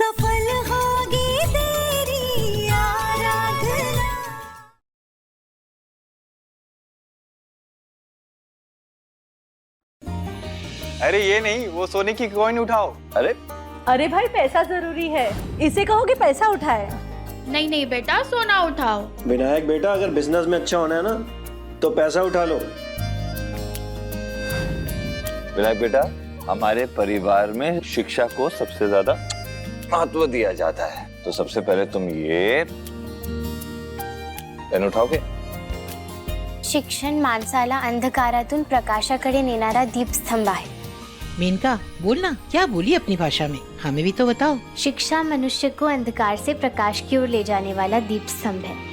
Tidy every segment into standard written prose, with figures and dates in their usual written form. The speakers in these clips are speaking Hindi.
सफल होगी तेरी आराधना। अरे ये नहीं, वो सोने की कॉइन उठाओ। अरे भाई पैसा जरूरी है, इसे कहो कि पैसा उठाए। नहीं नहीं बेटा, सोना उठाओ। विनायक बेटा, अगर बिजनेस में अच्छा होना है ना तो पैसा उठा लो। विनायक बेटा, हमारे परिवार में शिक्षा को सबसे ज्यादा महत्व दिया जाता है, तो सबसे पहले तुम ये पेन उठाओगे। शिक्षण माणसाला अंधकारातून प्रकाशाकडे नेणारा दीपस्तंभ आहे। मेनका बोलना, क्या बोली अपनी भाषा में, हमें भी तो बताओ। शिक्षा मनुष्य को अंधकार से प्रकाश की ओर ले जाने वाला दीपस्तंभ है।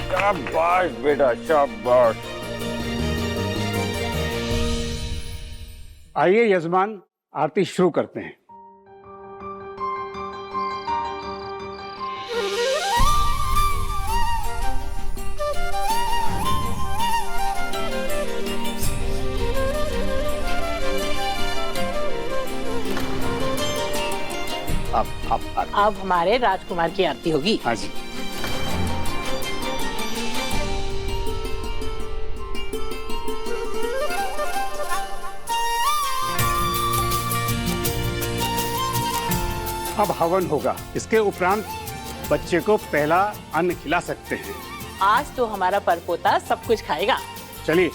शाबाश बेटा, शाबाश। आइए यजमान, आरती शुरू करते हैं। अब हमारे राजकुमार की आरती होगी। हाँ जी। अब हवन होगा, इसके उपरांत बच्चे को पहला अन्न खिला सकते हैं। आज तो हमारा परपोता सब कुछ खाएगा। चलिए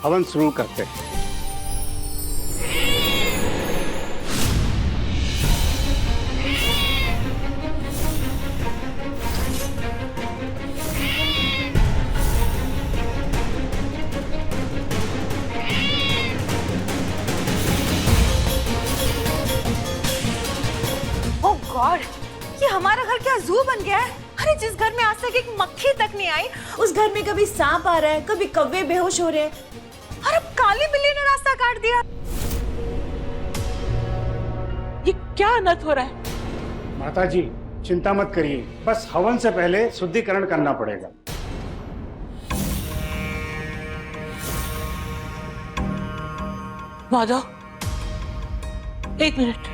हवन शुरू करते हैं। ओह गॉड, ये हमारा घर क्या जू बन गया है। अरे जिस घर में आज तक एक मक्खी तक नहीं आई, उस घर में कभी सांप आ रहा है, कभी कौवे बेहोश हो रहे हैं, और अब काली बिल्ली ने रास्ता काट दिया। ये क्या अनर्थ हो रहा है? माता जी चिंता मत करिए, बस हवन से पहले शुद्धिकरण करना पड़ेगा। माधव, एक मिनट।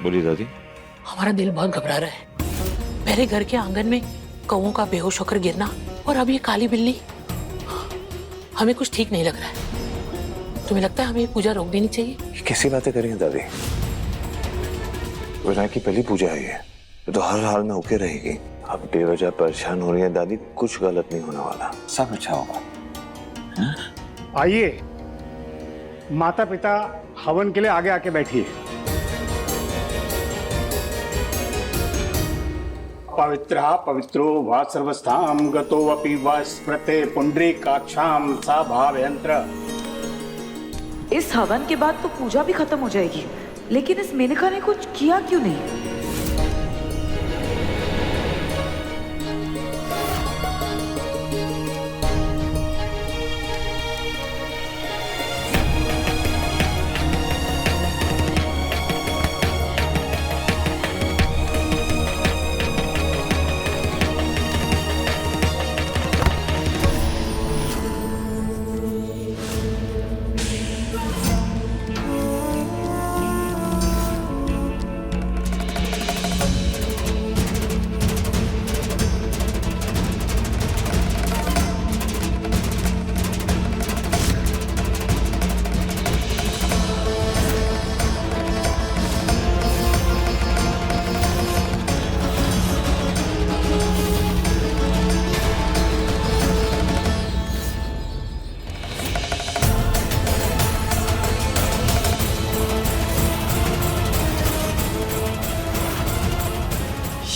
बोलिए दादी। हमारा दिल बहुत घबरा रहा है। मेरे घर के आंगन में कौवों का बेहोश होकर गिरना, और अब ये काली बिल्ली, हमें कुछ ठीक नहीं लग रहा है। तुम्हें लगता है हमें ये पूजा रोक देनी चाहिए? कैसी बातें करी हैं दादी? विनायक की पहली पूजा है ये तो हर हाल में होके रहेगी। अब बेवजह परेशान हो रही है दादी, कुछ गलत नहीं होने वाला, सब अच्छा होगा। आइए माता पिता हवन के लिए आगे आके बैठिए। पवित्रः पवित्रो वा सर्वस्थां गतो अपि वा स्मृते पुंडरीकाक्षां सा भावयंत्र। इस हवन के बाद तो पूजा भी खत्म हो जाएगी, लेकिन इस मेनका ने कुछ किया क्यों नहीं?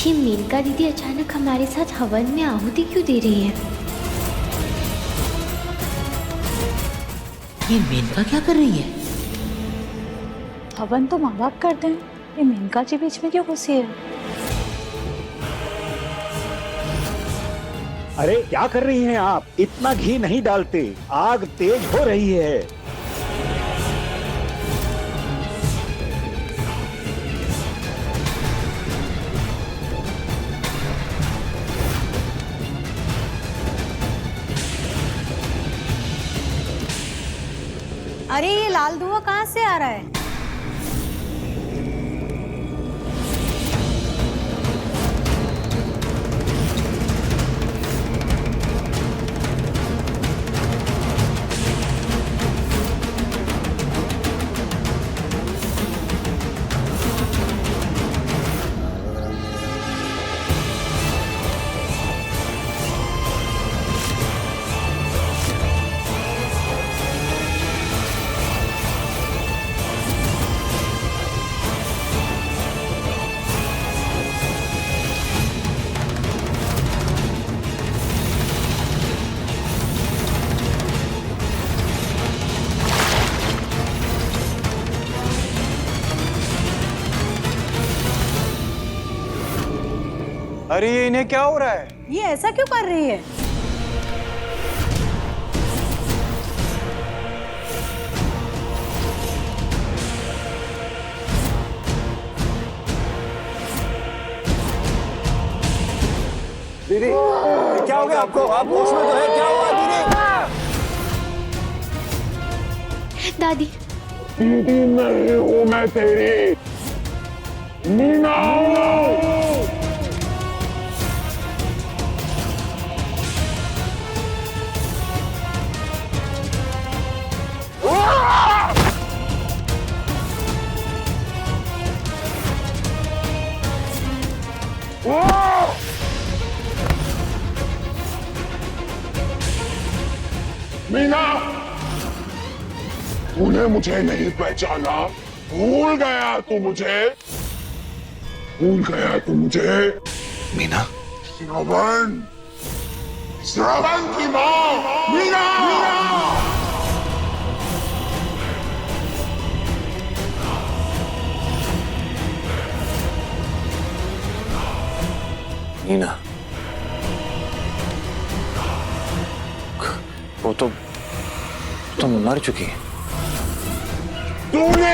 ये मेनका दीदी अचानक हमारे साथ हवन में आहुति क्यों दे रही है? ये मेनका क्या कर रही है? हवन तो माँ बाप करते हैं, ये मेनका जी बीच में क्यों घुसी है? अरे क्या कर रही हैं आप? इतना घी नहीं डालते, आग तेज हो रही है। अरे ये लाल धुआं कहाँ से आ रहा है? अरे ये इन्हें क्या हो रहा है? ये ऐसा क्यों कर रही है? दीदी क्या हो गया आपको? आप होश में तो है? क्या हुआ दीदी? दादी दीदी नहीं हूँ मैं तेरी, मीना हूँ। मीना, तूने मुझे नहीं पहचाना? भूल गया तू मुझे? भूल गया तू मुझे? मीना, श्रवण, श्रवण की माँ मीना। मीना, वो तो मर चुकी है। तूने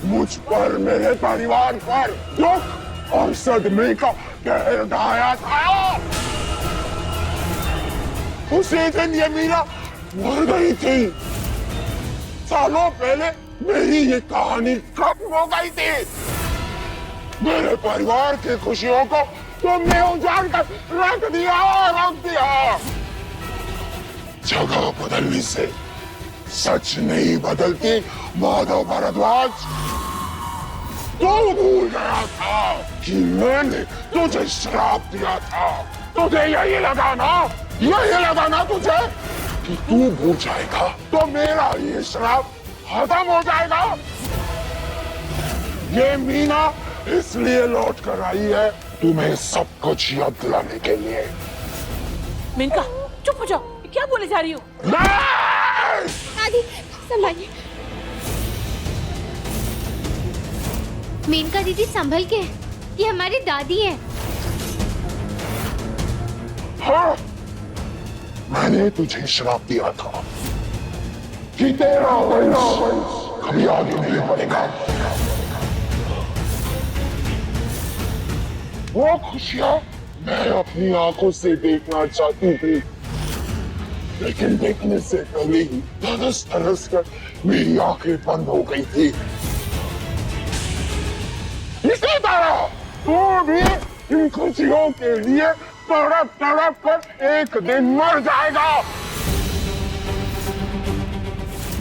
मुझ पर, मेरे परिवार पर दुख और सदमे का कहर ढाया था। उसी दिन ये मीरा मर गई थी। सालों पहले मेरी ये कहानी खत्म हो गई थी। मेरे परिवार की खुशियों को तुमने उजाड़ कर रख दिया। जगह बदलने से सच नहीं बदलती माधव भारद्वाज। तू भूल गया था कि मैंने तुझे श्राप दिया था। तुझे यही लगा ना तुझे कि तू भूल जाएगा तो मेरा ये श्राप खत्म हो जाएगा। ये मीना इसलिए लौट कर आई है तुम्हें सब कुछ याद दिलाने के लिए। मेनका चुप हो जाओ, क्या बोले जा रही हो? दादी संभालिए। मेनका दीदी संभल के, ये हमारी दादी है। हाँ, मैंने तुझे श्राप दिया था कि तेरा वंश कभी आगे नहीं बढ़ेगा। वो खुशियां मैं अपनी आंखों से देखना चाहती थी, लेकिन देखने से पहले ही तरस कर मेरी आंखें बंद हो गई थी। इसी तरह तू भी इन खुशियों के लिए तड़प कर एक दिन मर जाएगा।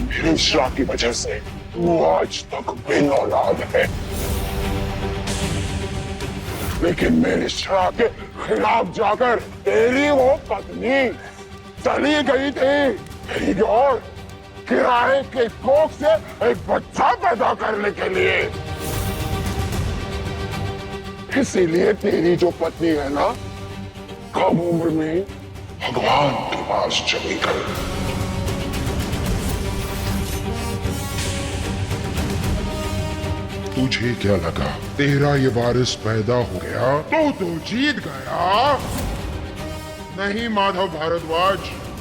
मेरे श्राप की वजह से तू आज तक बिन औलाद है, लेकिन मेरे श्राप के खिलाफ जाकर तेरी वो पत्नी चली गई थी कहीं और किराए के कोख से एक बच्चा पैदा करने के लिए। इसीलिए तेरी जो पत्नी है ना, कम उम्र में भगवान के पास चली गई। तुझे क्या लगा तेरा ये वारिस पैदा हो गया तो जीत गया? नहीं माधव भारद्वाज,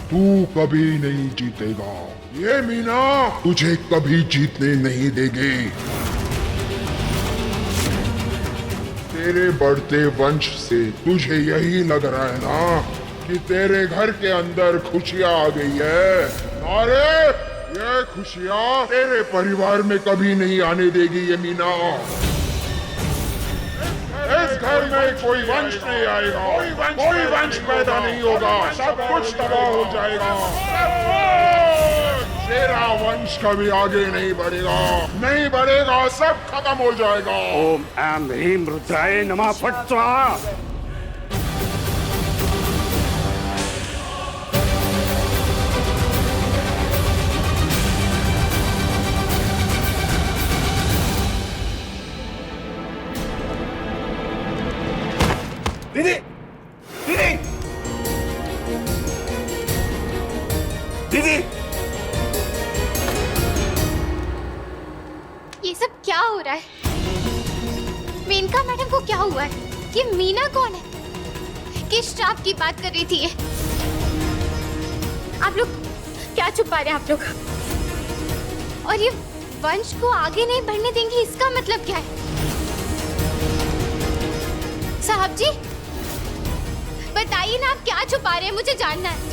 तू कभी नहीं जीतेगा। ये मीना तुझे कभी जीतने नहीं देगी। तेरे बढ़ते वंश से तुझे यही लग रहा है ना कि तेरे घर के अंदर खुशियां आ गई है। नारे ये खुशियाँ तेरे परिवार में कभी नहीं आने देगी ये मीना। इस घर में कोई वंश नहीं आएगा, कोई वंश पैदा नहीं होगा, सब कुछ तबाह हो जाएगा। तेरा वंश कभी आगे नहीं बढ़ेगा, नहीं बढ़ेगा, सब खत्म हो जाएगा। ओम ऐं ह्रीं रुद्राय नमः फट स्वाहा। दीदी, दीदी, दीदी, ये सब क्या हो रहा है? मेनका मैडम को क्या हुआ है? ये मीना कौन है? किस श्राप की बात कर रही थी ये? आप लोग क्या छुपा रहे हैं आप लोग? और ये वंश को आगे नहीं बढ़ने देंगे, इसका मतलब क्या है? साहब जी बताइए ना, आप क्या छुपा रहे हैं, मुझे जानना है।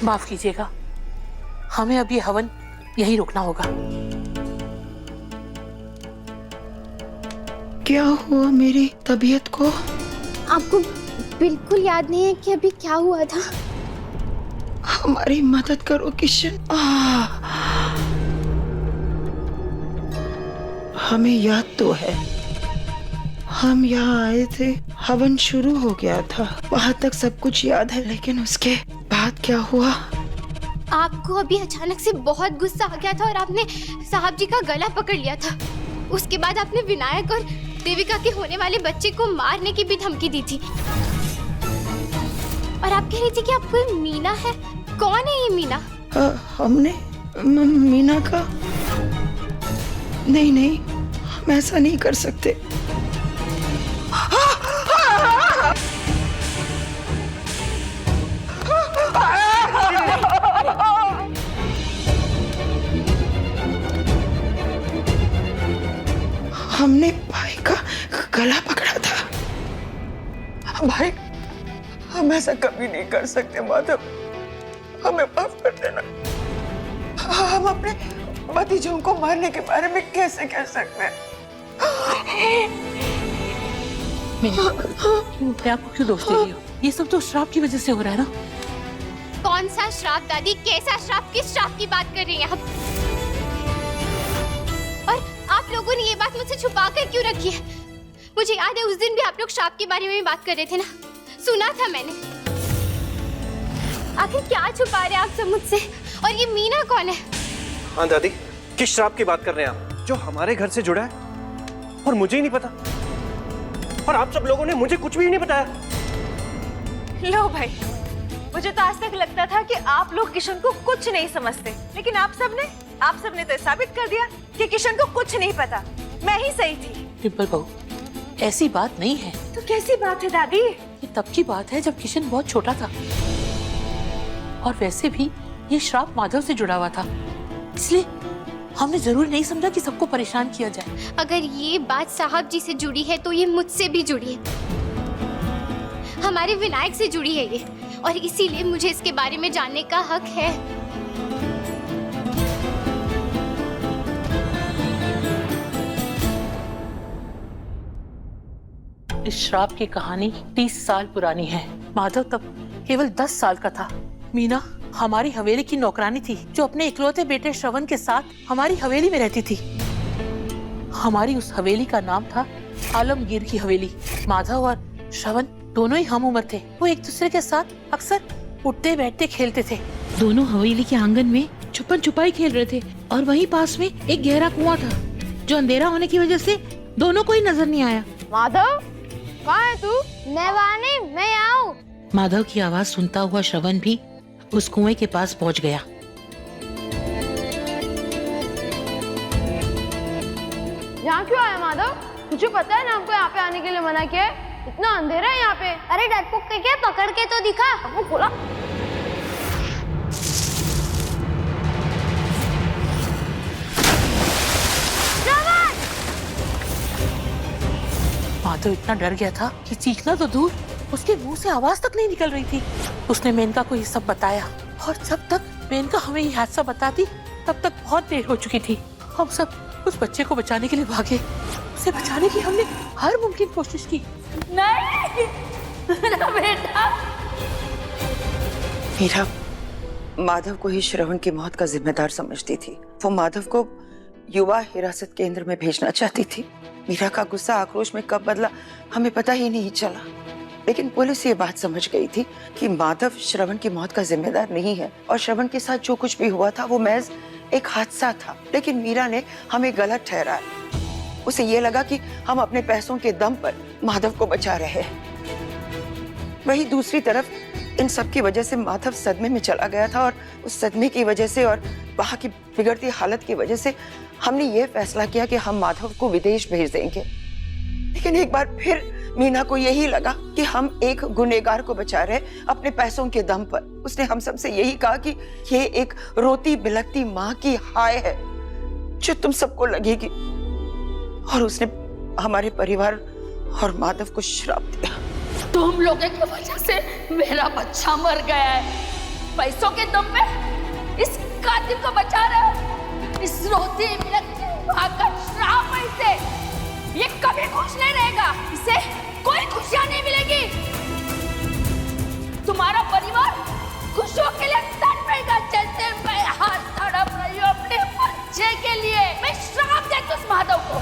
माफ कीजिएगा, हमें अब ये हवन यहीं रोकना होगा। क्या हुआ मेरी तबीयत को? आपको बिल्कुल याद नहीं है कि अभी क्या हुआ था? हमारी मदद करो किशन। हमें याद तो है, हम यहाँ आए थे, हवन शुरू हो गया था, वहां तक सब कुछ याद है, लेकिन उसके बाद क्या हुआ? आपको अभी अचानक से बहुत गुस्सा आ गया था और आपने साहब जी का गला पकड़ लिया था। उसके बाद आपने विनायक और देविका के होने वाले बच्चे को मारने की भी धमकी दी थी। और आप कह रही थी कि आपको ये मीना है। कौन है ये मीना? हमने मीना का? नहीं नहीं, हम ऐसा नहीं कर सकते। हमने भाई का गला पकड़ा था। भाई, हम ऐसा कभी नहीं कर सकते माधव, हमें माफ कर देना। हम अपने भतीजों को मारने के बारे में कैसे कह सकते हैं? मैं आपको क्यों दोष दे रही हूँ? ये सब तो श्राप की वजह से हो रहा है ना। कौन सा श्राप दादी? कैसा श्राप? किस श्राप की बात कर रही हैं आप? और आप लोगों ने ये बात मुझसे छुपा कर क्यों रखी है? मुझे याद है उस दिन भी आप लोग श्राप के बारे में बात कर रहे थे ना, सुना था मैंने। आखिर क्या छुपा रहे हैं आप सब मुझसे? और ये मीना कौन है? हाँ दादी, किस श्राप की बात कर रहे हैं आप जो हमारे घर से जुड़ा है और मुझे ही नहीं पता? और आप सब लोगों ने मुझे कुछ भी नहीं बताया। लो भाई, मुझे तो आज तक लगता था कि आप लोग किशन को कुछ नहीं समझते, लेकिन आप सबने तो साबित कर दिया कि किशन को कुछ नहीं पता। मैं ही सही थी। डिम्पल बहू, ऐसी बात नहीं है। तो कैसी बात है दादी? ये तब की बात है जब किशन बहुत छोटा था, और वैसे भी ये श्राप माधव से जुड़ा हुआ था, इसलिए हमने जरूरी नहीं समझा कि सबको परेशान किया जाए। अगर ये बात साहब जी से जुड़ी है तो ये मुझसे भी जुड़ी है, हमारे विनायक से जुड़ी है ये, और इसीलिए मुझे इसके बारे में जानने का हक है। इस श्राप की कहानी 30 साल पुरानी है। माधव तब केवल 10 साल का था। मीना हमारी हवेली की नौकरानी थी, जो अपने इकलौते बेटे श्रवण के साथ हमारी हवेली में रहती थी। हमारी उस हवेली का नाम था आलमगीर की हवेली। माधव और श्रवण दोनों ही हम उम्र थे। वो एक दूसरे के साथ अक्सर उठते बैठते खेलते थे। दोनों हवेली के आंगन में छुपन छुपाई खेल रहे थे, और वहीं पास में एक गहरा कुआं था, जो अंधेरा होने की वजह से दोनों को ही नजर नहीं आया। माधव, कहाँ है तू? मैं वहाँ नहीं, मैं आऊँ। माधव की आवाज सुनता हुआ श्रवण भी उस कुएं के पास पहुंच गया। यहाँ क्यों आया माधव? तुझे पता है ना हमको यहाँ पे आने के लिए मना किया है? इतना अंधेरा है यहाँ पे। अरे डरपोक के क्या, पकड़ के तो दिखा। वो बोला माधव इतना डर गया था कि चीखना तो दूर, उसके मुंह से आवाज तक नहीं निकल रही थी। उसने मेनका को ये सब बताया और जब तक मेनका हमें ये हादसा बताती तब तक बहुत देर हो चुकी थी। हम सब उस बच्चे को बचाने के लिए भागे। उसे बचाने की हमने हर मुमकिन कोशिश की। नहीं मेरा बेटा। मीरा माधव को ही श्रवण की मौत का जिम्मेदार समझती थी। वो माधव को युवा हिरासत केंद्र में भेजना चाहती थी। मीरा का गुस्सा आक्रोश में कब बदला हमें पता ही नहीं चला, लेकिन पुलिस ये बात समझ गई थी कि माधव श्रवण की मौत का जिम्मेदार नहीं है और श्रवण के साथ जो कुछ भी हुआ था वो महज एक हादसा था। लेकिन मीरा ने हमें गलत ठहराया। उसे ये लगा कि हम अपने पैसों के दम पर माधव को बचा रहे हैं। वही दूसरी तरफ इन सब की वजह से माधव सदमे में चला गया था और उस सदमे की वजह से और वहाँ की बिगड़ती हालत की वजह से हमने ये फैसला किया कि हम माधव को विदेश भेज देंगे। लेकिन एक बार फिर मीना को यही लगा कि हम एक गुनहगार को बचा रहे अपने पैसों के दम पर। उसने हम सबसे यही कहा कि ये एक रोती बिलखती माँ की हाय है जो तुम सबको लगेगी, और उसने हमारे परिवार और माधव को श्राप दिया। तुम लोगों की वजह से मेरा बच्चा मर गया है। पैसों के दम पे इस कातिल को बचा रहे हो। इस रोती बिलखती माँ का श्राप है इसे। ये कभी खुश नहीं रहेगा। इसे कोई खुशियां नहीं मिलेगी। तुम्हारा परिवार खुशियों के लिए तड़पेगा। जैसे मैं हाथ तड़प रही हूँ अपने बच्चे के लिए। मैं श्राप देती हूँ उस माधव को।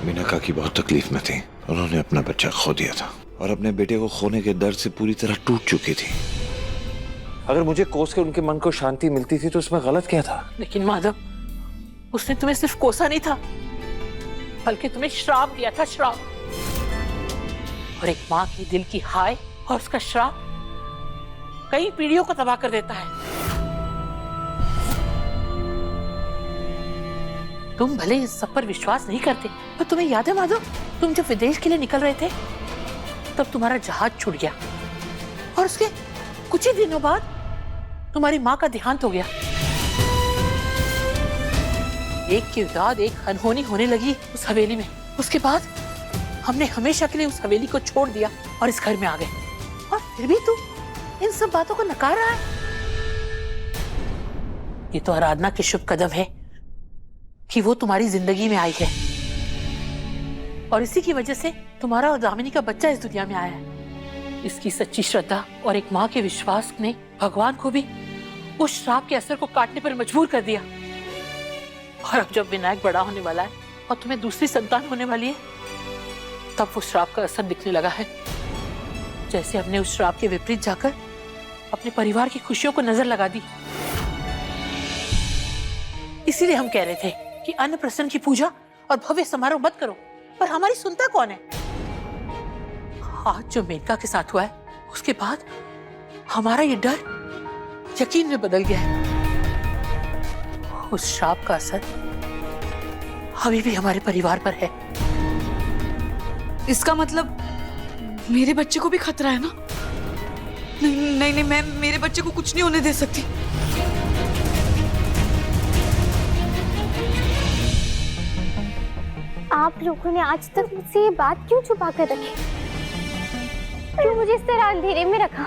मीना काकी बहुत तकलीफ में थी। उन्होंने अपना बच्चा खो दिया था और अपने बेटे को खोने के दर्द से पूरी तरह टूट चुकी थी। अगर मुझे कोस के उनके मन को शांति मिलती थी तो उसमें गलत क्या था? लेकिन माधव, उसने तुम्हें सिर्फ कोसा नहीं था बल्कि तुम्हें श्राप दिया था। श्राप। और एक माँ के दिल की हाय और उसका श्राप कई पीढ़ियों को तबाह कर देता है। तुम भले इस सब पर विश्वास नहीं करते, पर तुम्हें याद है माधव, तुम जब विदेश के लिए निकल रहे थे तब तुम्हारा जहाज छूट गया और उसके कुछ ही दिनों बाद तुम्हारी माँ का देहांत हो गया। एक के बाद एक अनहोनी होने लगी उस हवेली में। उसके बाद हमने हमेशा के लिए उस हवेली को छोड़ दिया और इस घर में आ गए। और फिर भी तू इन सब बातों को नकार रहा है। ये तो आराधना के शुभ कदम है कि वो तुम्हारी जिंदगी में आई है और इसी की वजह से तुम्हारा और दामिनी का बच्चा इस दुनिया में आया है। इसकी सच्ची श्रद्धा और एक माँ के विश्वास ने भगवान को भी उस श्राप के असर को काटने पर मजबूर कर दिया। और अब जब विनायक बड़ा होने वाला है और तुम्हें दूसरी संतान होने वाली है, तब वो श्राप का असर दिखने लगा है। जैसे हमने उस श्राप के विपरीत जाकर अपने परिवार की खुशियों को नजर लगा दी। इसीलिए हम कह रहे थे कि अन्नप्रसन की पूजा और भव्य समारोह मत करो, पर हमारी सुनता कौन है? आज जो मेनका के साथ हुआ है उसके बाद हमारा ये डर यकीन में बदल गया है। उस श्राप का असर अभी भी हमारे परिवार पर है। इसका मतलब मेरे बच्चे को भी खतरा है ना? नहीं नहीं नहीं, मैं मेरे बच्चे को कुछ नहीं होने दे सकती। आप लोगों ने आज तक मुझसे ये बात क्यों छुपा कर रखी? क्यों मुझे इस तरह अंधेरे में रखा?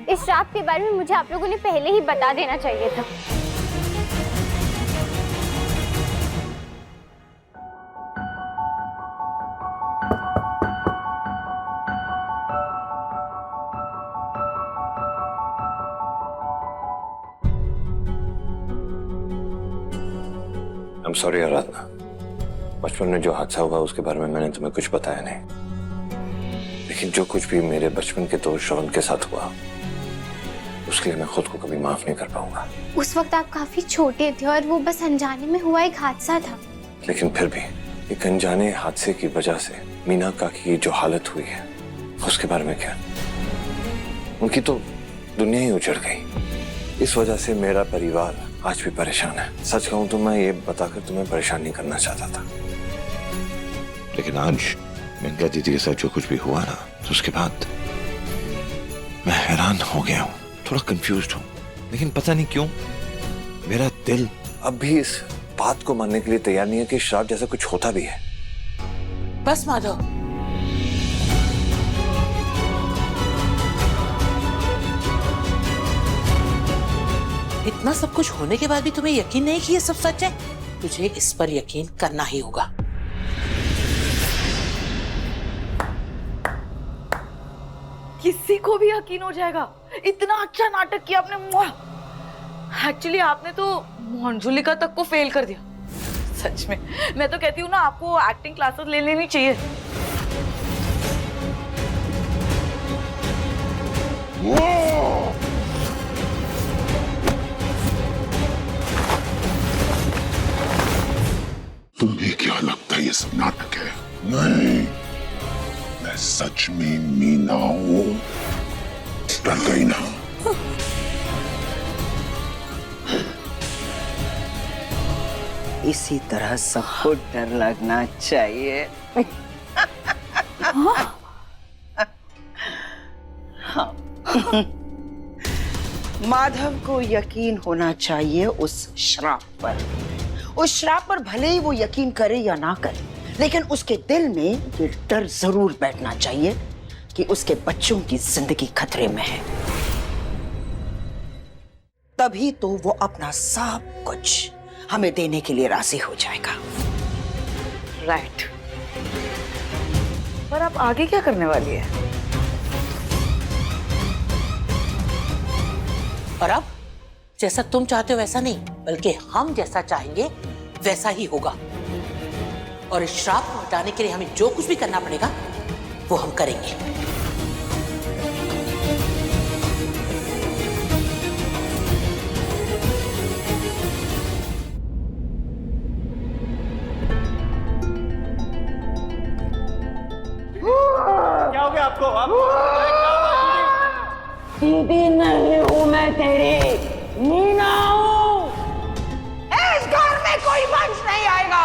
इस श्राप के बारे में मुझे आप लोगों ने पहले ही बता देना चाहिए था। I'm sorry आराधना, बचपन में जो हादसा हुआ उसके बारे में मैंने तुम्हें कुछ बताया नहीं। लेकिन जो कुछ भी मेरे बचपन के दोस्त श्रवण के साथ हुआ उसके लिए मैं खुद को कभी माफ नहीं कर पाऊंगा। उस वक्त आप काफी छोटे थे और वो बस अनजाने में हुआ एक हादसा था। लेकिन फिर भी एक अनजाने हादसे की वजह से मीना काकी की जो हालत हुई है उसके बारे में क्या? उनकी तो दुनिया ही उजड़ गई। इस वजह से मेरा परिवार आज भी परेशान है। सच कहूं तो मैं ये बताकर तुम्हें परेशान नहीं करना चाहता था, लेकिन आज मेनका दीदी के साथ जो कुछ भी हुआ ना, तो उसके बाद मैं हैरान हो गया हूँ, थोड़ा कंफ्यूज्ड हूँ। लेकिन पता नहीं क्यों मेरा दिल अब भी इस बात को मानने के लिए तैयार नहीं है कि श्राप जैसा कुछ होता भी है। बस माधव, इतना सब कुछ होने के बाद भी तुम्हें यकीन नहीं कि ये सब सच है? तुझे इस पर यकीन करना ही होगा। किसी को भी यकीन हो जाएगा। इतना अच्छा नाटक किया आपने। एक्चुअली आपने तो मंजुलिका तक को फेल कर दिया। सच में मैं तो कहती हूँ ना, आपको एक्टिंग क्लासेस ले लेनी चाहिए। तुम्हें क्या लगता है ये सब नाटक है? नहीं, मैं सच में मीना हूं। डर गई ना? इसी तरह सबको डर लगना चाहिए। हाँ। माधव को यकीन होना चाहिए उस श्राप पर। उस श्राप पर भले ही वो यकीन करे या ना करे, लेकिन उसके दिल में ये डर जरूर बैठना चाहिए कि उसके बच्चों की जिंदगी खतरे में है। तभी तो वो अपना सब कुछ हमें देने के लिए राजी हो जाएगा। राइट। पर आप आगे क्या करने वाली है? और अब जैसा तुम चाहते हो वैसा नहीं, बल्कि हम जैसा चाहेंगे वैसा ही होगा। और इस श्राप को हटाने के लिए हमें जो कुछ भी करना पड़ेगा वो हम करेंगे। क्या हो गया आपको? दीदी नहीं हूं मैं तेरी, मीना हूं। इस घर में कोई वंश नहीं आएगा,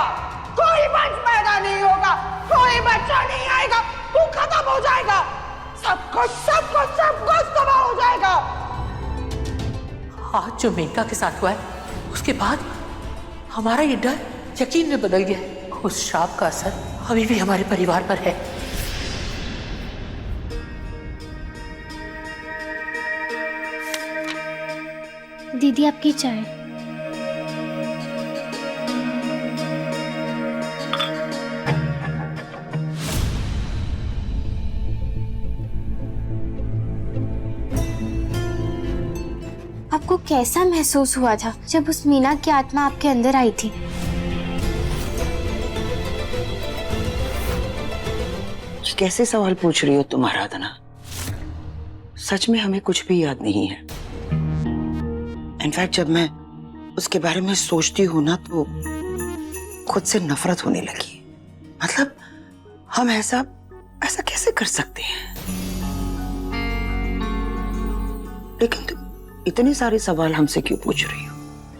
कोई वंश पैदा नहीं होगा, कोई बच्चा नहीं आएगा। तू खत्म हो जाएगा। सब कुछ तबाह हो जाएगा। आज जो मेनका के साथ हुआ है, उसके बाद हमारा ये डर यकीन में बदल गया है। उस श्राप का असर अभी भी हमारे परिवार पर है। दीदी आपकी चाय। आपको कैसा महसूस हुआ था जब उस मीना की आत्मा आपके अंदर आई थी? कैसे सवाल पूछ रही हो तुम आराधना? सच में हमें कुछ भी याद नहीं है। इनफैक्ट जब मैं उसके बारे में सोचती हूँ ना, तो खुद से नफरत होने लगी। मतलब हम ऐसा कैसे कर सकते हैं? लेकिन तुम इतने सारे सवाल हमसे क्यों पूछ रही हो?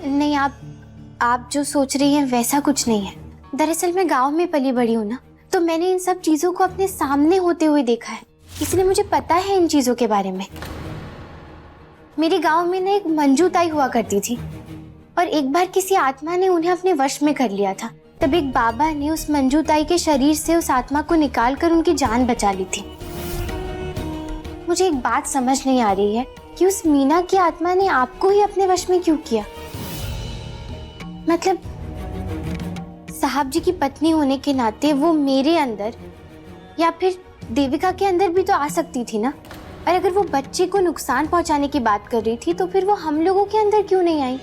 नहीं, आप जो सोच रही हैं वैसा कुछ नहीं है। दरअसल मैं गांव में पली बड़ी हूँ ना, तो मैंने इन सब चीजों को अपने सामने होते हुए देखा है, इसलिए मुझे पता है इन चीजों के बारे में। मेरे गांव में ना एक मंजू ताई हुआ करती थी, और एक बार किसी आत्मा ने उन्हें अपने वश में कर लिया था। तब एक बाबा ने उस मंजू ताई के शरीर से उस आत्मा को निकालकर उनकी जान बचा ली थी। मुझे एक बात समझ नहीं आ रही है कि उस मीना की आत्मा ने आपको ही अपने वश में क्यों किया? मतलब साहब जी की पत्नी होने के नाते वो मेरे अंदर या फिर देविका के अंदर भी तो आ सकती थी ना। और अगर वो बच्चे को नुकसान पहुंचाने की बात कर रही थी तो फिर वो हम लोगों के अंदर क्यों नहीं आई?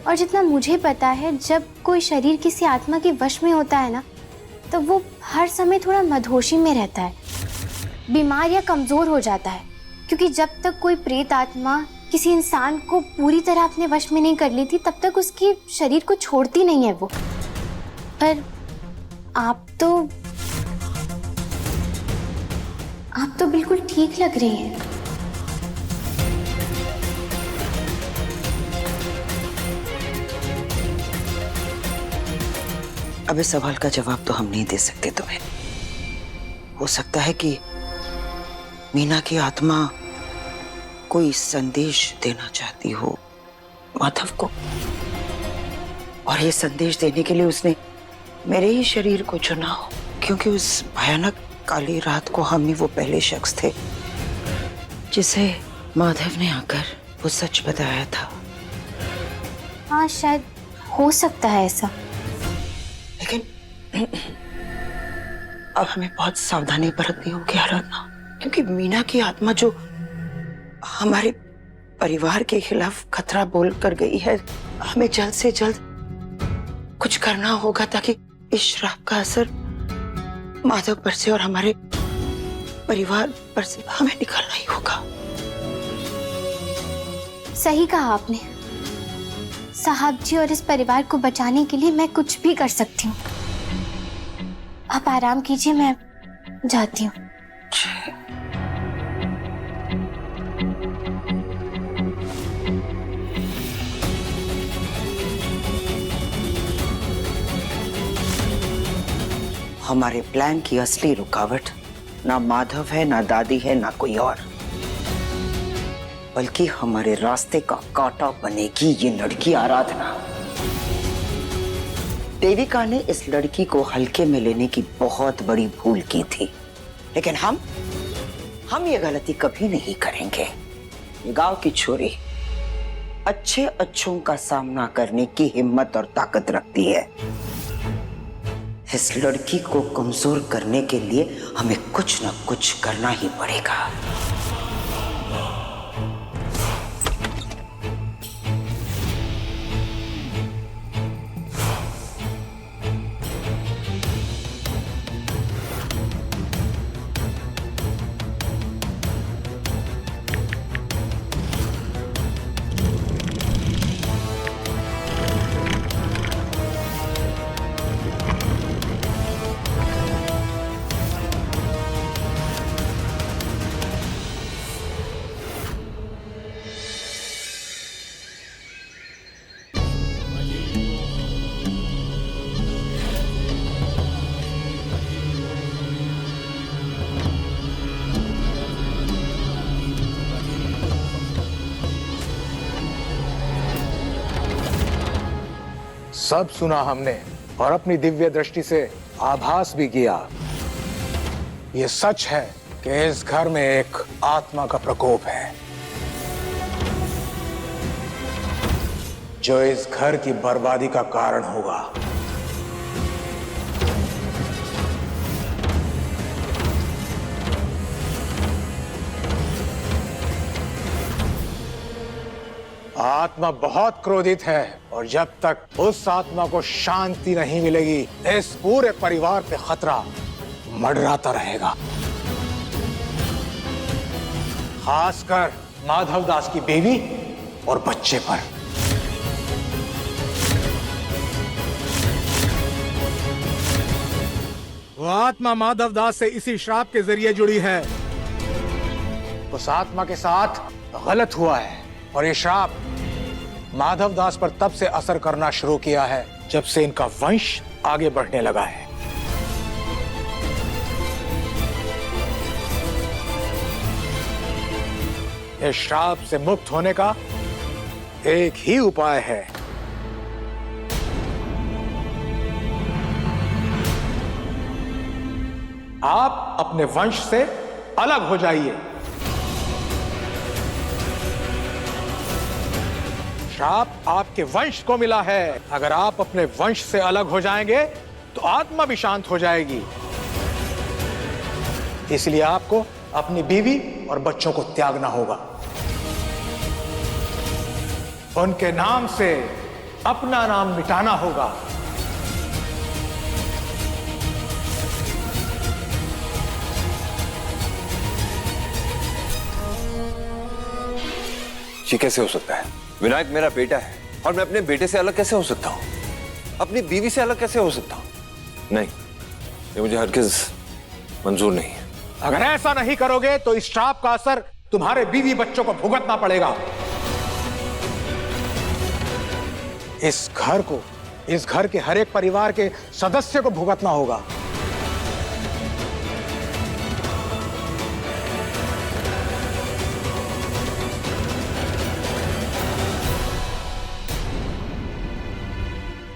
और जितना मुझे पता है, जब कोई शरीर किसी आत्मा के वश में होता है ना, तो वो हर समय थोड़ा मदहोशी में रहता है, बीमार या कमजोर हो जाता है। क्योंकि जब तक कोई प्रेत आत्मा किसी इंसान को पूरी तरह अपने वश में नहीं कर लेती, तब तक उसके शरीर को छोड़ती नहीं है वो। पर आप तो बिल्कुल ठीक लग रही हैं। अब इस सवाल का जवाब तो हम नहीं दे सकते तुम्हें। हो सकता है कि मीना की आत्मा कोई संदेश देना चाहती हो माधव को, और ये संदेश देने के लिए उसने मेरे ही शरीर को चुना हो, क्योंकि उस भयानक काली रात को हम ही वो पहले शख्स थे जिसे माधव ने आकर वो सच बताया था। हाँ, शायद हो सकता है ऐसा। लेकिन अब हमें बहुत सावधानी बरतनी होगी आराधना, क्योंकि मीना की आत्मा जो हमारे परिवार के खिलाफ खतरा बोल कर गई है, हमें जल्द से जल्द कुछ करना होगा ताकि इस श्राप का असर माधव पर से और हमारे परिवार पर से हमें निकालना ही होगा। सही कहा आपने। साहब जी और इस परिवार को बचाने के लिए मैं कुछ भी कर सकती हूँ। आप आराम कीजिए, मैं जाती हूँ। हमारे प्लान की असली रुकावट ना माधव है, ना दादी है, ना कोई और, बल्कि हमारे रास्ते का कांटा बनेगी ये लड़की आराधना। देविका ने इस लड़की को हल्के में लेने की बहुत बड़ी भूल की थी, लेकिन हम ये गलती कभी नहीं करेंगे। गांव की छोरी अच्छे अच्छों का सामना करने की हिम्मत और ताकत रखती है। इस लड़की को कमजोर करने के लिए हमें कुछ न कुछ करना ही पड़ेगा। सब सुना हमने और अपनी दिव्य दृष्टि से आभास भी किया। ये सच है कि इस घर में एक आत्मा का प्रकोप है जो इस घर की बर्बादी का कारण होगा। आत्मा बहुत क्रोधित है और जब तक उस आत्मा को शांति नहीं मिलेगी, इस पूरे परिवार पे खतरा मंडराता रहेगा। खासकर माधव दास की बीवी और बच्चे पर। वो आत्मा माधव दास से इसी श्राप के जरिए जुड़ी है। उस आत्मा के साथ गलत हुआ है और ये श्राप माधव दास पर तब से असर करना शुरू किया है जब से इनका वंश आगे बढ़ने लगा है। इस श्राप से मुक्त होने का एक ही उपाय है। आप अपने वंश से अलग हो जाइए। श्राप आपके वंश को मिला है। अगर आप अपने वंश से अलग हो जाएंगे तो आत्मा भी शांत हो जाएगी। इसलिए आपको अपनी बीवी और बच्चों को त्यागना होगा। उनके नाम से अपना नाम मिटाना होगा। ये कैसे हो सकता है? विनायक मेरा बेटा है और मैं अपने बेटे से अलग कैसे हो सकता हूँ? अपनी बीवी से अलग कैसे हो सकता हूँ? नहीं, ये मुझे हरगिज मंजूर नहीं है। अगर ऐसा नहीं करोगे तो इस श्राप का असर तुम्हारे बीवी बच्चों को भुगतना पड़ेगा। इस घर के हर एक परिवार के सदस्य को भुगतना होगा।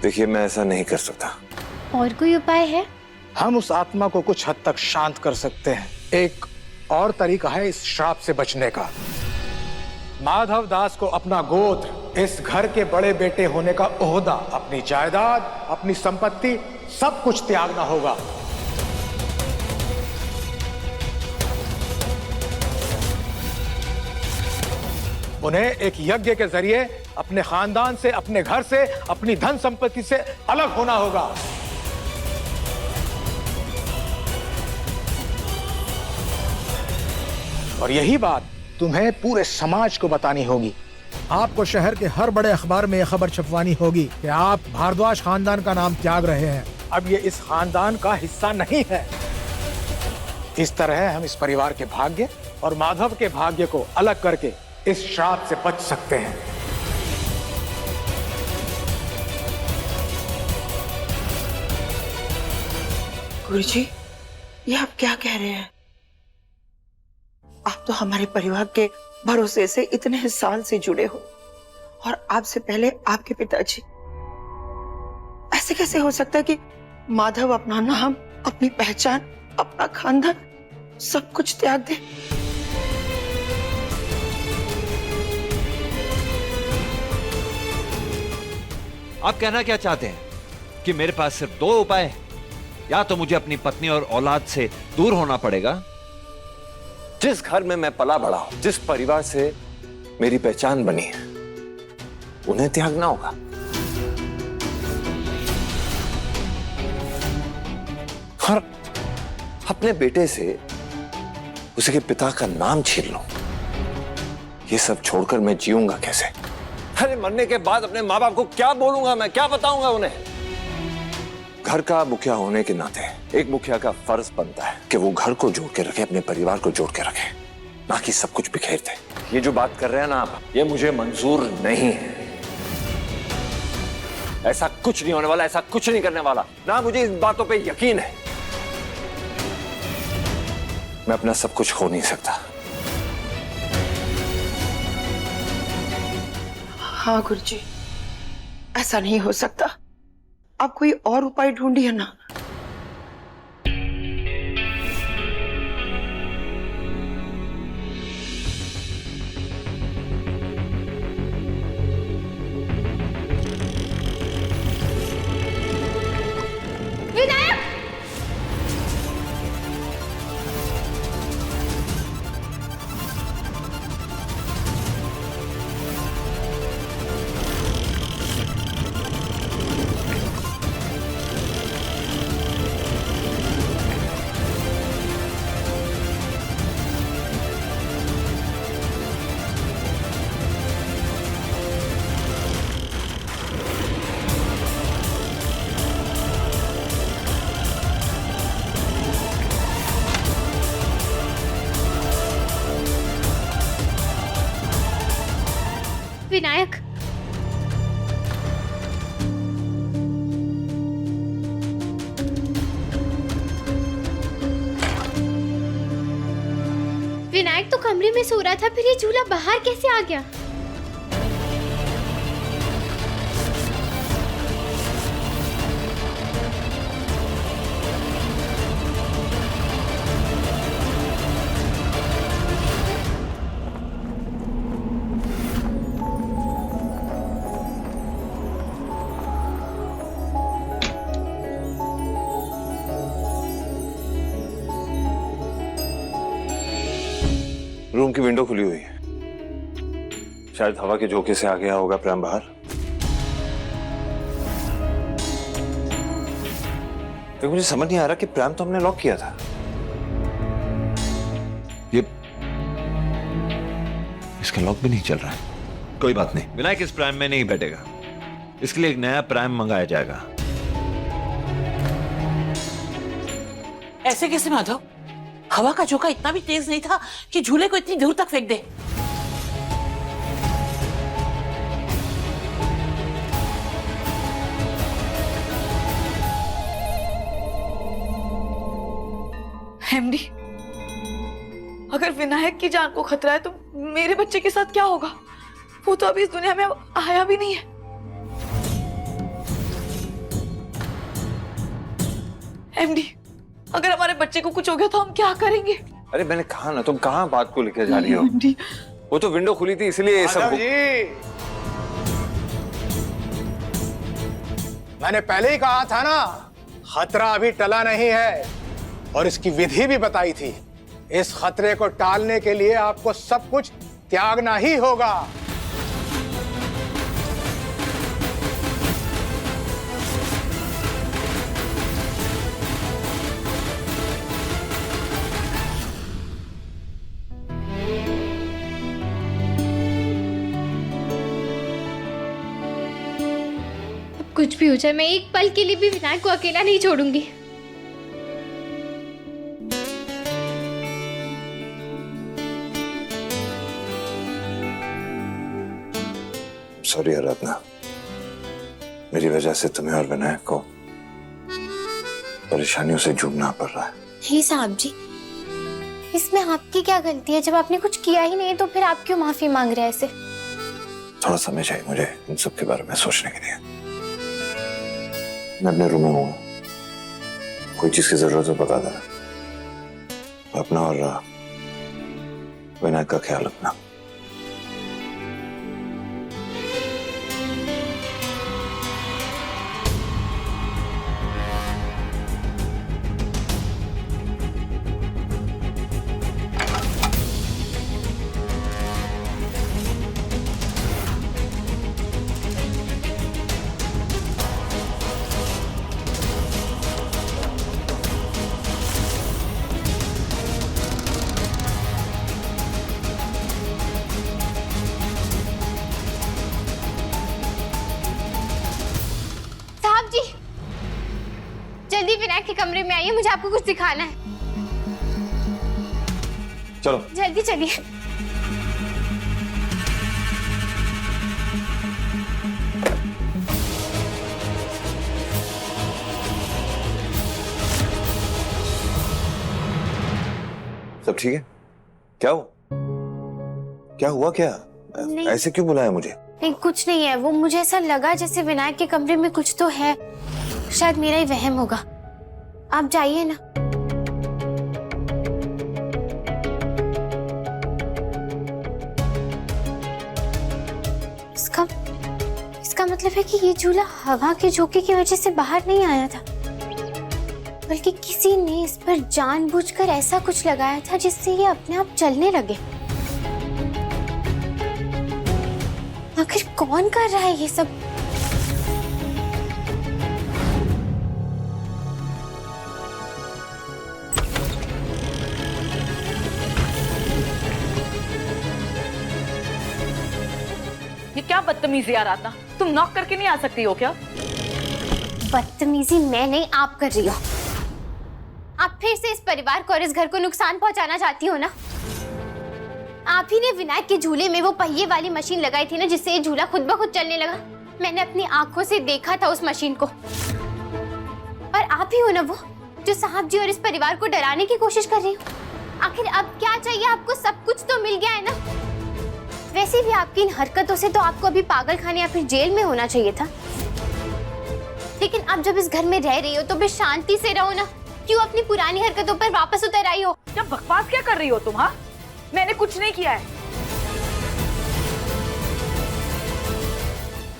देखिए, मैं ऐसा नहीं कर सकता। और कोई उपाय है? हम उस आत्मा को कुछ हद तक शांत कर सकते हैं। एक और तरीका है इस श्राप से बचने का। माधव दास को अपना गोत्र, इस घर के बड़े बेटे होने का ओहदा, अपनी जायदाद, अपनी संपत्ति, सब कुछ त्यागना होगा। उन्हें एक यज्ञ के जरिए अपने खानदान से, अपने घर से, अपनी धन संपत्ति से अलग होना होगा। और यही बात तुम्हें पूरे समाज को बतानी होगी। आपको शहर के हर बड़े अखबार में यह खबर छपवानी होगी कि आप भारद्वाज खानदान का नाम त्याग रहे हैं। अब ये इस खानदान का हिस्सा नहीं है। इस तरह हम इस परिवार के भाग्य और माधव के भाग्य को अलग करके इस श्राप से बच सकते हैं। गुरुजी, ये आप क्या कह रहे हैं? आप तो हमारे परिवार के भरोसे से इतने साल से जुड़े हो, और आपसे पहले आपके पिताजी। ऐसे कैसे हो सकता है कि माधव अपना नाम, अपनी पहचान, अपना खानदान सब कुछ त्याग दे? आप कहना क्या चाहते हैं कि मेरे पास सिर्फ दो उपाय हैं? या तो मुझे अपनी पत्नी और औलाद से दूर होना पड़ेगा। जिस घर में मैं पला बड़ा हूं, जिस परिवार से मेरी पहचान बनी है, उन्हें त्यागना होगा। और अपने बेटे से उसके पिता का नाम छीन लो। ये सब छोड़कर मैं जीऊंगा कैसे? अरे मरने के बाद अपने माँ बाप को क्या बोलूंगा मैं, क्या बताऊंगा उन्हें? घर का मुखिया होने के नाते एक मुखिया का फर्ज बनता है कि वो घर को जोड़ के रखे, अपने परिवार को जोड़ के रखे, ना कि सब कुछ बिखेर दे। ये जो बात कर रहे हैं ना आप, ये मुझे मंजूर नहीं है। ऐसा कुछ नहीं होने वाला, ऐसा कुछ नहीं करने वाला, ना मुझे इन बातों पे यकीन है। मैं अपना सब कुछ खो नहीं सकता। हाँ गुरुजी, ऐसा नहीं हो सकता। आप कोई और उपाय ढूंढिए ना। विनायक, विनायक तो कमरे में सो रहा था, फिर ये झूला बाहर कैसे आ गया? रूम की विंडो खुली हुई है, शायद हवा के झोंके से आ गया होगा प्रेम बाहर। तो मुझे समझ नहीं आ रहा कि प्रेम तो हमने लॉक किया था। ये इसका लॉक भी नहीं चल रहा है। कोई बात नहीं, विनायक इस प्राइम में नहीं बैठेगा, इसके लिए एक नया प्राइम मंगाया जाएगा। ऐसे कैसे माधव? हवा का झोंका इतना भी तेज नहीं था कि झूले को इतनी दूर तक फेंक दे। एमडी, अगर विनायक की जान को खतरा है तो मेरे बच्चे के साथ क्या होगा? वो तो अभी इस दुनिया में आया भी नहीं है। एमडी, अगर हमारे बच्चे को कुछ हो गया तो हम क्या करेंगे? अरे मैंने कहा ना, तुम कहाँ बात को लेकर जा रही हो? एमडी, वो तो विंडो खुली थी इसलिए ये सब। मैंने पहले ही कहा था ना, खतरा अभी टला नहीं है और इसकी विधि भी बताई थी। इस खतरे को टालने के लिए आपको सब कुछ त्यागना ही होगा। कुछ भी हो जाए, मैं एक पल के लिए भी विनायक को अकेला नहीं छोड़ूंगी। सॉरी आराधना, मेरी वजह से तुम्हें और विनायक को परेशानियों से जूझना पड़ रहा है। नहीं साहब जी, इसमें आपकी क्या गलती है? जब आपने कुछ किया ही नहीं तो फिर आप क्यों माफी मांग रहे हैं ऐसे? थोड़ा समय चाहिए मुझे इन सब के बारे में सोचने के लिए। मैं अपने रूम में हूँ, कोई चीज की जरूरत हो बता देना। अपना और विनायक का ख्याल रखना। जल्दी विनायक के कमरे में आइए, मुझे आपको कुछ दिखाना है। चलो जल्दी चलिए। सब ठीक है? क्या हुआ? क्या हुआ? क्या नहीं। ऐसे क्यों बुलाया मुझे? नहीं, कुछ नहीं है। वो मुझे ऐसा लगा जैसे विनायक के कमरे में कुछ तो है। शायद मेरा ही वहम होगा। आप जाइए ना। इसका मतलब है कि ये झूला हवा के झोंके की वजह से बाहर नहीं आया था, बल्कि किसी ने इस पर जानबूझकर ऐसा कुछ लगाया था जिससे ये अपने आप चलने लगे। आखिर कौन कर रहा है ये सब? ये क्या बदतमीजी है आराधना? तुम नॉक करके नहीं आ सकती हो क्या? बदतमीजी मैं नहीं, आप कर रही हो। आप फिर से इस परिवार को और इस घर को नुकसान पहुंचाना चाहती हो ना? आप ही ने विनायक के झूले में वो पहिए वाली मशीन लगाई थी ना, जिससे ये झूला खुद ब खुद चलने लगा। मैंने अपनी आंखों से देखा था उस मशीन को। और आप ही हो ना वो जो साहब जी और इस परिवार को डराने की कोशिश कर रही हो। आखिर अब क्या चाहिए आपको? सब कुछ तो मिल गया है ना। वैसे भी आपकी इन हरकतों से तो आपको अभी पागल खाने या फिर जेल में होना चाहिए था। लेकिन अब जब इस घर में रह रही हो तो फिर शांति से रहो ना। क्यों अपनी पुरानी हरकतों पर वापस उतर आई हो? क्या बकवास क्या कर रही हो तुम? हाँ, मैंने कुछ नहीं किया है।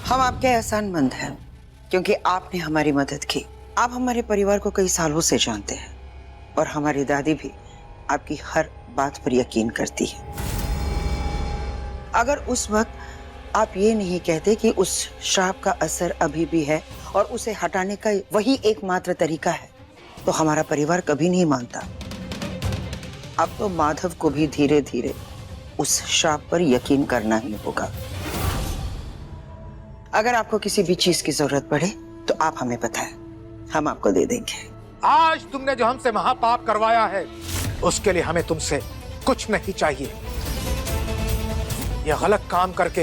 हम आपके एहसानमंद हैं क्योंकि आपने हमारी मदद की। आप हमारे परिवार को कई सालों से जानते हैं और हमारी दादी भी आपकी हर बात पर यकीन करती है। अगर उस वक्त आप ये नहीं कहते कि उस श्राप का असर अभी भी है और उसे हटाने का वही एकमात्र तरीका है, तो हमारा परिवार कभी नहीं मानता। अब तो माधव को भी धीरे धीरे उस श्राप पर यकीन करना ही होगा। अगर आपको किसी भी चीज की जरूरत पड़े तो आप हमें बताएं, हम आपको दे देंगे। आज तुमने जो हमसे महापाप करवाया है उसके लिए हमें तुमसे कुछ नहीं चाहिए। यह गलत काम करके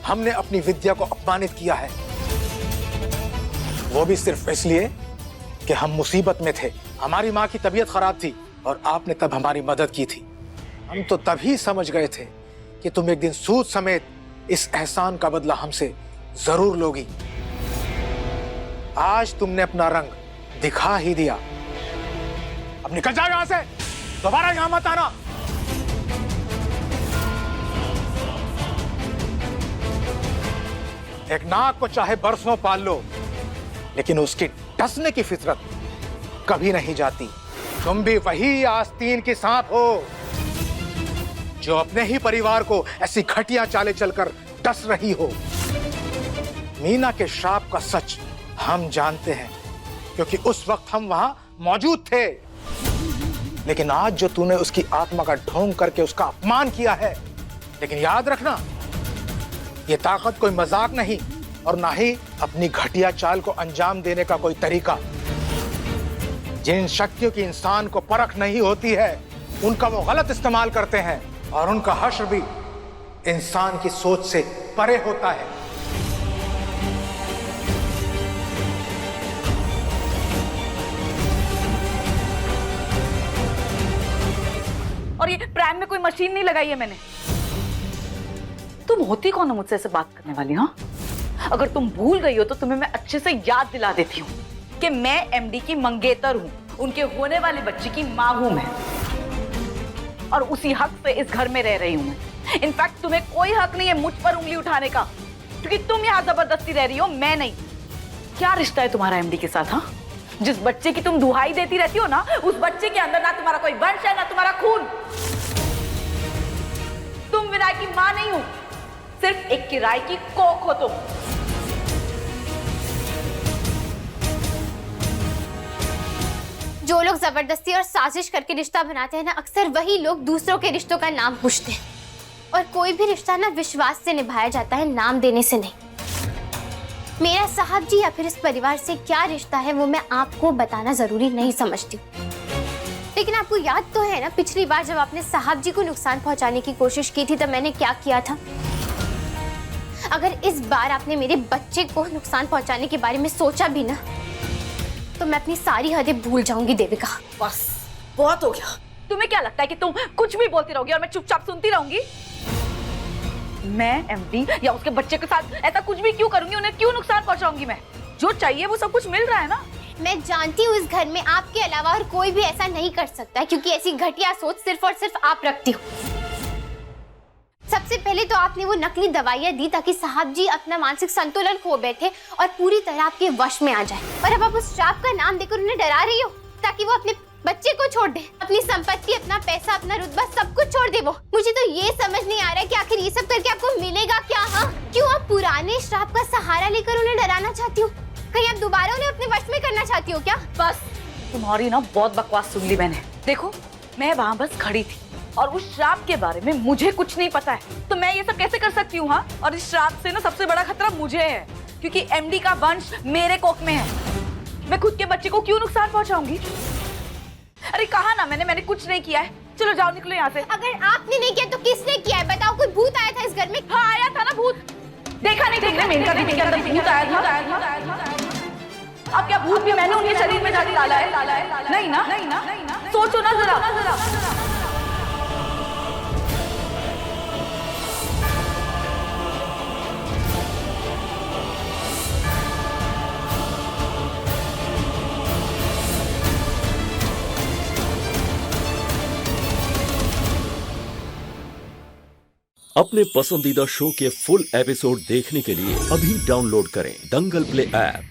हमने अपनी विद्या को अपमानित किया है, वो भी सिर्फ इसलिए कि हम मुसीबत में थे। हमारी माँ की तबीयत खराब थी और आपने तब हमारी मदद की थी। हम तो तभी समझ गए थे कि तुम एक दिन सूद समेत इस एहसान का बदला हमसे जरूर लोगी। आज तुमने अपना रंग दिखा ही दिया। अब निकल जाओ यहां से, दोबारा यहां मत आना। एक नाग को चाहे बरसों पाल लो, लेकिन उसकी डसने की फितरत कभी नहीं जाती। तुम भी वही आस्तीन की सांप हो जो अपने ही परिवार को ऐसी घटिया चालें चलकर डस रही हो। मीना के श्राप का सच हम जानते हैं, क्योंकि उस वक्त हम वहां मौजूद थे। लेकिन आज जो तूने उसकी आत्मा का ढोंग करके उसका अपमान किया है, लेकिन याद रखना, ये ताकत कोई मजाक नहीं और ना ही अपनी घटिया चाल को अंजाम देने का कोई तरीका। जिन शक्तियों की इंसान को परख नहीं होती है, उनका वो गलत इस्तेमाल करते हैं और उनका हश्र भी इंसान की सोच से परे होता है। और ये प्राइम में कोई मशीन नहीं लगाई है मैंने। तुम होती कौन हो मुझसे ऐसे बात करने वाली? हाँ, अगर तुम भूल गई हो तो तुम्हें मैं अच्छे से याद दिला देती हूँ कि मैं एमडी की मंगेतर हूँ, उनके होने वाले बच्चे की माँ हूँ मैं, और उसी हक से इस घर में रह रही हूँ मैं। इनफैक्ट तुम्हें कोई हक नहीं है मुझ पर उंगली उठाने का, क्योंकि तुम यहाँ जबरदस्ती रह रही हो, मैं नहीं। क्या रिश्ता है तुम्हारा एमडी के साथ? हाँ, जिस बच्चे की तुम दुहाई देती रहती हो ना, उस बच्चे के अंदर ना तुम्हारा कोई वंश है ना तुम्हारा खून। तुम विनायक की माँ नहीं हो, सिर्फ एक किराए की कोख हो तुम। जो लोग जबरदस्ती और साजिश करके रिश्ता बनाते हैं ना, अक्सर वही लोग दूसरों के रिश्तों का नाम पूछते हैं। और कोई भी रिश्ता ना विश्वास से निभाया जाता है, नाम देने से नहीं। मेरा साहब जी या फिर इस परिवार से क्या रिश्ता है वो मैं आपको बताना जरूरी नहीं समझती, लेकिन आपको याद तो है ना, पिछली बार जब आपने साहब जी को नुकसान पहुंचाने की कोशिश की थी तब मैंने क्या किया था। अगर इस बार आपने मेरे बच्चे को नुकसान पहुंचाने के बारे में सोचा भी ना, तो मैं अपनी सारी हदें भूल जाऊंगी देविका। बस बहुत हो गया। तुम्हें क्या लगता है कि तुम कुछ भी बोलती रहोगी और मैं चुपचाप सुनती रहूंगी? मैं एमडी या उसके बच्चे के साथ ऐसा कुछ भी क्यों करूंगी? उन्हें क्यों नुकसान पहुंचाऊंगी? मैं जो चाहिए वो सब कुछ मिल रहा है ना। मैं जानती हूँ इस घर में आपके अलावा और कोई भी ऐसा नहीं कर सकता, क्योंकि ऐसी घटिया सोच सिर्फ और सिर्फ आप रखती हो। सबसे पहले तो आपने वो नकली दवाइयाँ दी ताकि साहब जी अपना मानसिक संतुलन खो बैठे और पूरी तरह आपके वश में आ जाए, और अब आप उस श्राप का नाम देकर उन्हें डरा रही हो ताकि वो अपने बच्चे को छोड़ दे, अपनी संपत्ति, अपना पैसा, अपना रुतबा सब कुछ छोड़ दे। वो मुझे तो ये समझ नहीं आ रहा है कि आखिर ये सब करके आपको मिलेगा क्या? हाँ, क्यों आप पुराने श्राप का सहारा लेकर उन्हें डराना चाहती हो? कहीं आप दोबारा उन्हें अपने वश में करना चाहती हो क्या? बस तुम्हारी ना बहुत बकवास सुन ली मैंने। देखो, मैं वहाँ बस खड़ी थी और उस श्राप के बारे में मुझे कुछ नहीं पता है, तो मैं ये सब कैसे कर सकती हूँ? हाँ, और इस श्राप से ना सबसे बड़ा खतरा मुझे है, क्योंकि एमडी का वंश मेरे कोख में है। मैं खुद के बच्चे को क्यों नुकसान पहुंचाऊंगी? अरे कहा ना मैंने कुछ नहीं किया है। चलो जाओ, निकलो यहाँ से। अगर आपने नहीं किया तो किसने किया है? बताओ, कोई भूत आया था इस घर में? हाँ, आया था ना भूत। देखा नहीं तुमने मेनका दीदी के अंदर भूत आया था? अब क्या भूत भी मैंने उनके शरीर में जाके डाला है? नहीं ना, सोचो ना जरा। अपने पसंदीदा शो के फुल एपिसोड देखने के लिए अभी डाउनलोड करें दंगल प्ले ऐप।